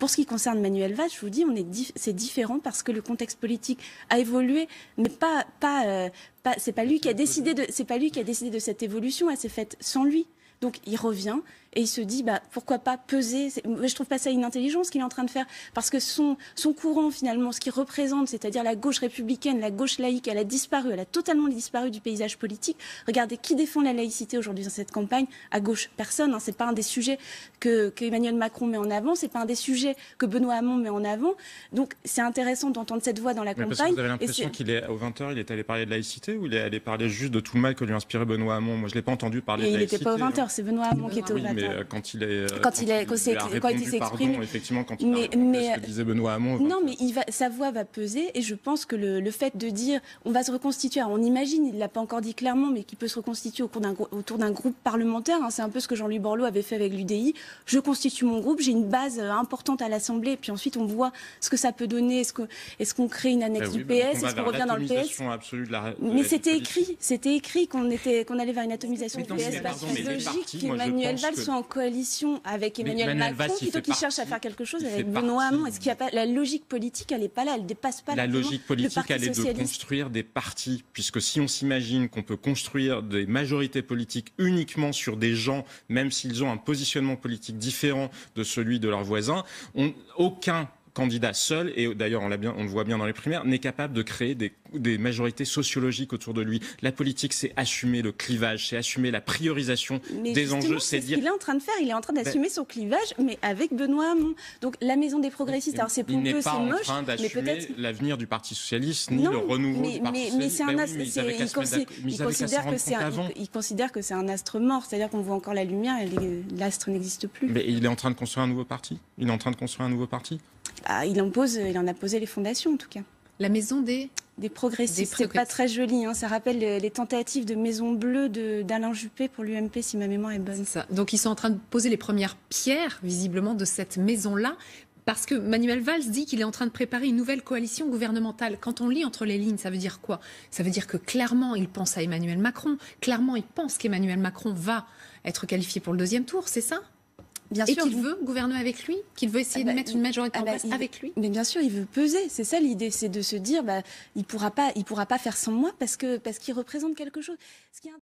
Pour ce qui concerne Manuel Valls, je vous dis, c'est différent parce que le contexte politique a évolué, mais c'est pas lui qui a décidé de cette évolution, elle s'est faite sans lui. Donc il revient et il se dit pourquoi pas peser. Je trouve pas ça inintelligent ce qu'il est en train de faire, parce que son courant finalement, ce qu'il représente, c'est-à-dire la gauche républicaine, la gauche laïque, elle a totalement disparu du paysage politique. Regardez qui défend la laïcité aujourd'hui dans cette campagne. À gauche, personne. C'est pas un des sujets que Emmanuel Macron met en avant, c'est pas un des sujets que Benoît Hamon met en avant. Donc c'est intéressant d'entendre cette voix dans la campagne. Parce que vous avez l'impression qu'il est aux 20h, il est allé parler de laïcité, ou il est allé parler juste de tout le mal que lui a inspiré Benoît Hamon? Moi je l'ai pas entendu parler de laïcité. Il n'était pas aux 20h, c'est Benoît Hamon qui était aux 20h. Mais quand il s'est exprimé, effectivement, quand il a répondu ce que disait Benoît Hamon. Non, mais sa voix va peser, et je pense que le fait de dire on va se reconstituer, alors on imagine, il ne l'a pas encore dit clairement, mais qu'il peut se reconstituer autour d'un groupe parlementaire. C'est un peu ce que Jean-Louis Borloo avait fait avec l'UDI. Je constitue mon groupe, j'ai une base importante à l'Assemblée, et puis ensuite on voit ce que ça peut donner. Est-ce qu'on crée une annexe du PS? Est-ce qu'on revient dans le PS? Mais c'était écrit qu'on allait vers une atomisation du PS. C'est logique qu'Emmanuel Valls soit en coalition avec Emmanuel Macron plutôt qu'il cherche à faire quelque chose avec Benoît Hamon. Est-ce qu'il y a pas la logique politique? Elle n'est pas là, elle dépasse pas la logique politique. Elle est de construire des partis, puisque si on s'imagine qu'on peut construire des majorités politiques uniquement sur des gens, même s'ils ont un positionnement politique différent de celui de leurs voisins, aucun candidat seul, et d'ailleurs on le voit bien dans les primaires, n'est capable de créer des majorités sociologiques autour de lui. La politique, c'est assumer le clivage, c'est assumer la priorisation des enjeux. C'est ce qu'il est en train de faire. Il est en train d'assumer son clivage, mais avec Benoît Hamon. Donc la maison des progressistes, alors c'est pompeux, c'est moche, mais peut-être... Il n'est pas en train d'assumer l'avenir du Parti socialiste, ni le renouveau du Parti socialiste. Il considère que c'est un astre mort, c'est-à-dire qu'on voit encore la lumière et l'astre n'existe plus. Mais il est en train de construire un nouveau parti. Il en a posé les fondations, en tout cas. La maison des progressistes. C'est pas très joli. Ça rappelle les tentatives de Maison Bleue d'Alain Juppé pour l'UMP, si ma mémoire est bonne. C'est ça. Donc ils sont en train de poser les premières pierres, visiblement, de cette maison-là. Parce que Manuel Valls dit qu'il est en train de préparer une nouvelle coalition gouvernementale. Quand on lit entre les lignes, ça veut dire quoi? Ça veut dire que clairement, il pense à Emmanuel Macron. Clairement, il pense qu'Emmanuel Macron va être qualifié pour le deuxième tour, c'est ça? Bien sûr, qu'il veut gouverner avec lui, qu'il veut essayer de mettre une majorité en place avec lui. Mais bien sûr, il veut peser. C'est ça l'idée, c'est de se dire, il pourra pas faire sans moi parce qu'il représente quelque chose.